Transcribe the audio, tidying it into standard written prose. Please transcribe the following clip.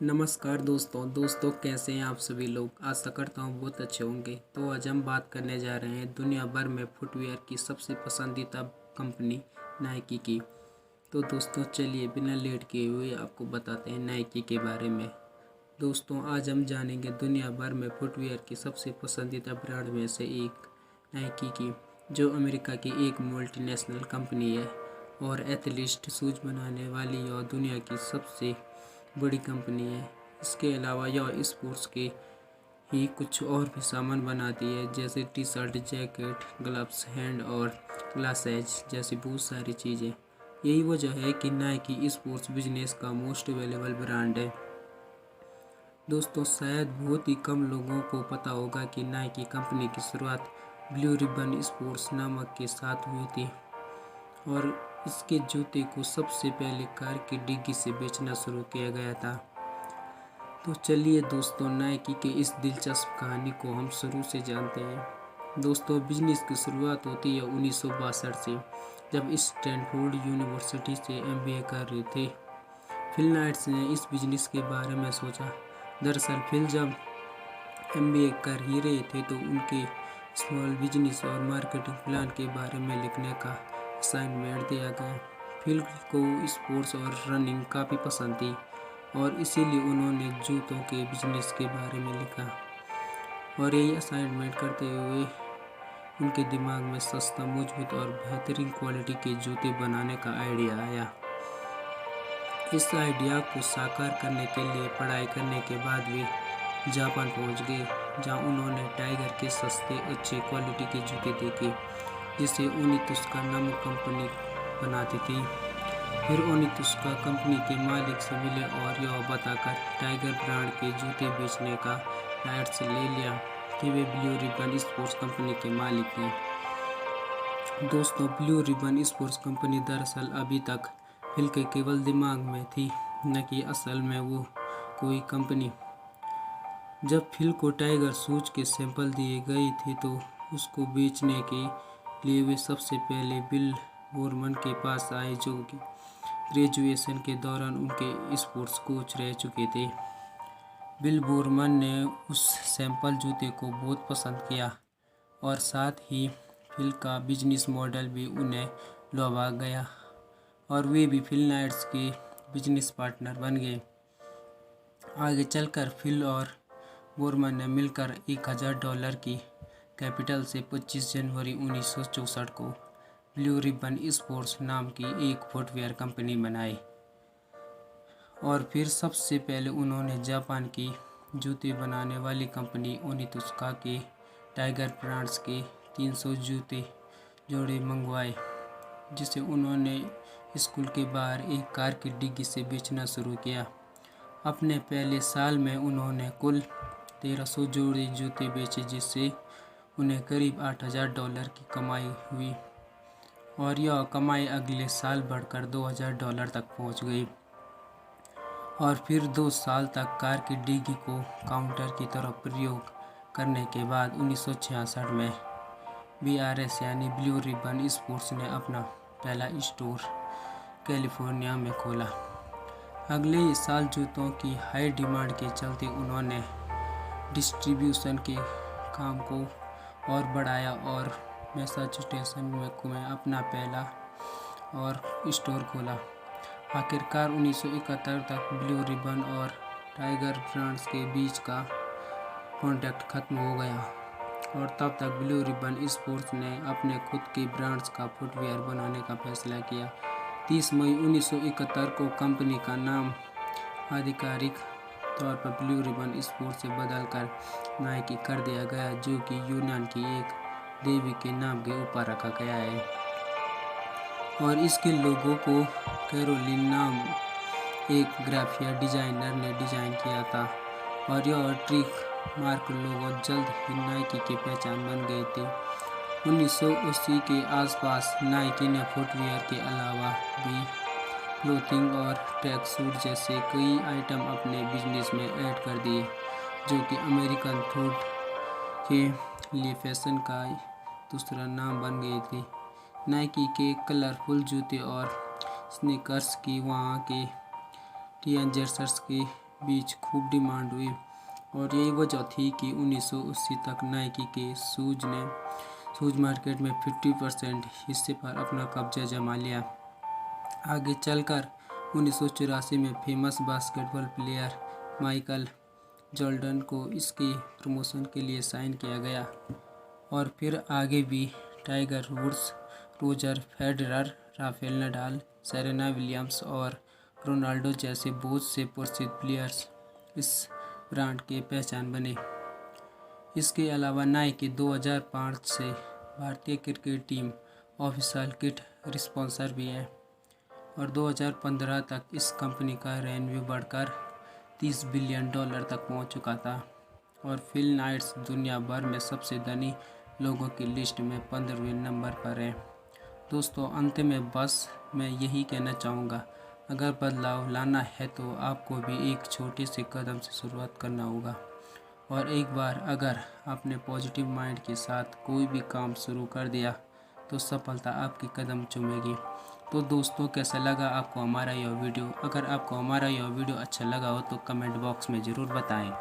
नमस्कार दोस्तों कैसे हैं आप सभी लोग। आशा करता हूँ बहुत अच्छे होंगे। तो आज हम बात करने जा रहे हैं दुनिया भर में फुटवियर की सबसे पसंदीदा कंपनी नाइकी की। तो दोस्तों चलिए बिना लेट किए हुए आपको बताते हैं नाइकी के बारे में। दोस्तों आज हम जानेंगे दुनिया भर में फुटवियर की सबसे पसंदीदा ब्रांड में से एक नाइकी की, जो अमेरिका की एक मल्टीनेशनल कंपनी है और एथलीट शूज बनाने वाली और दुनिया की सबसे बड़ी कंपनी है। इसके अलावा यह स्पोर्ट्स के ही कुछ और भी सामान बनाती है, जैसे T shirt, jacket, gloves, hand और ग्लासेज जैसी बहुत सारी चीज़ें। यही वजह है कि नाइकी स्पोर्ट्स बिजनेस का मोस्ट वेलेबल ब्रांड है। दोस्तों शायद बहुत ही कम लोगों को पता होगा कि नाइकी कंपनी की शुरुआत ब्लू रिबन स्पोर्ट्स नामक के साथ हुई थी और इसके जूते को सबसे पहले कार की डिग्गी से बेचना शुरू किया गया था। तो चलिए दोस्तों नाइकी के इस दिलचस्प कहानी को हम शुरू से जानते हैं। दोस्तों बिजनेस की शुरुआत होती है 1962 से, जब स्टैनफोर्ड यूनिवर्सिटी से एमबीए कर रहे थे। फिल नाइट्स ने इस बिजनेस के बारे में सोचा। दरअसल फिल जब एमबीए कर ही रहे थे तो उनके स्मॉल बिजनेस और मार्केटिंग प्लान के बारे में लिखने का असाइनमेंट दिया गया। फिल को स्पोर्ट्स और रनिंग काफ़ी पसंद थी और इसीलिए उन्होंने जूतों के बिजनेस के बारे में लिखा। और यही असाइनमेंट करते हुए उनके दिमाग में सस्ता, मजबूत और बेहतरीन क्वालिटी के जूते बनाने का आइडिया आया। इस आइडिया को साकार करने के लिए पढ़ाई करने के बाद वे जापान पहुंच गए, जहां उन्होंने टाइगर के सस्ते अच्छे क्वालिटी के जूते देखे, जिसे ओनित्सुका नामक कंपनी बनाती थी। फिर ओनित्सुका कंपनी के मालिक से मिले और यह बताकर टाइगर ब्रांड के जूते बेचने का राइट्स ले लिया कि वे ब्लू रिबन स्पोर्ट्स कंपनी के मालिक हैं। दोस्तों ब्लू रिबन स्पोर्ट्स कंपनी दरअसल अभी तक फिल के केवल दिमाग में थी, न कि असल में वो कोई कंपनी। जब फिल को टाइगर शूज के सैंपल दिए गए थे तो उसको बेचने के लिए वे सबसे पहले बिल बोरमन के पास आए, जो कि ग्रेजुएशन के दौरान उनके स्पोर्ट्स कोच रह चुके थे। बिल बोरमन ने उस सैंपल जूते को बहुत पसंद किया और साथ ही फिल का बिजनेस मॉडल भी उन्हें लुभा गया और वे भी फिल नाइट्स के बिजनेस पार्टनर बन गए। आगे चलकर फिल और बोरमन ने मिलकर $1000 की कैपिटल से 25 जनवरी 1964 को ब्लू रिबन स्पोर्ट्स नाम की एक फुटवियर कंपनी बनाई और फिर सबसे पहले उन्होंने जापान की जूते बनाने वाली कंपनी ओनित्सुका के टाइगर ब्रांड्स के 300 जूते जोड़े मंगवाए, जिसे उन्होंने स्कूल के बाहर एक कार की डिग्गी से बेचना शुरू किया। अपने पहले साल में उन्होंने कुल 1300 जोड़े जूते बेचे, जिससे उन्हें करीब $8000 की कमाई हुई और यह कमाई अगले साल बढ़कर $2000 तक पहुंच गई। और फिर 2 साल तक कार की डिग्गी को काउंटर की तरह प्रयोग करने के बाद 1966 में BRS यानी ब्लू रिबन स्पोर्ट्स ने अपना पहला स्टोर कैलिफोर्निया में खोला। अगले ही साल जूतों की हाई डिमांड के चलते उन्होंने डिस्ट्रीब्यूशन के काम को और बढ़ाया और मैसाचुसेट्स में अपना पहला और स्टोर खोला। आखिरकार 1971 तक ब्लू रिबन और टाइगर ब्रांड्स के बीच का कॉन्ट्रैक्ट खत्म हो गया और तब तक ब्लू रिबन स्पोर्ट्स ने अपने खुद के ब्रांड्स का फुटवियर बनाने का फैसला किया। 30 मई 1971 को कंपनी का नाम आधिकारिक तौर पर ब्लू रिबन स्पोर्ट्स से बदलकर नाइकी कर दिया गया, जो कि यूनान की एक देवी के नाम के ऊपर रखा गया है और इसके लोगो को कैरोलिन नाम एक ग्राफिया डिजाइनर ने डिजाइन किया था और यह ट्रिक मार्क लोगो जल्द ही नाइकी की पहचान बन गए थे। 1980 के आसपास नाइकी ने फुटवियर के अलावा भी क्लोथिंग और ट्रैक सूट जैसे कई आइटम अपने बिजनेस में ऐड कर दिए, जो कि अमेरिकन थॉट के लिए फैशन का दूसरा नाम बन गए थे। नाइकी के कलरफुल जूते और स्नीकर्स की वहाँ के टीनेजर्स के बीच खूब डिमांड हुई और यही वजह थी कि 1980 तक नाइकी के शूज मार्केट में 50% हिस्से पर अपना कब्जा जमा लिया। आगे चलकर 1984 में famous basketball player Michael Jordan को इसकी प्रमोशन के लिए साइन किया गया और फिर आगे भी Tiger Woods, Roger Federer, Rafael Nadal, Serena Williams और रोनाल्डो जैसे बहुत से प्रसिद्ध प्लेयर्स इस ब्रांड के पहचान बने। इसके अलावा नाइकी 2005 से भारतीय cricket team official kit sponsor भी है और 2015 तक इस कंपनी का रेवेन्यू बढ़कर $30 बिलियन तक पहुंच चुका था और फिल नाइट्स दुनिया भर में सबसे धनी लोगों की लिस्ट में 15वें नंबर पर है। दोस्तों, अंत में बस मैं यही कहना चाहूँगा, अगर बदलाव लाना है तो आपको भी एक छोटे से कदम से शुरुआत करना होगा और एक बार अगर आपने पॉजिटिव माइंड के साथ कोई भी काम शुरू कर दिया तो सफलता आपकी कदम चूमेगी। तो दोस्तों, कैसा लगा आपको हमारा यह वीडियो? अगर आपको हमारा यह वीडियो अच्छा लगा हो तो कमेंट बॉक्स में ज़रूर बताएं।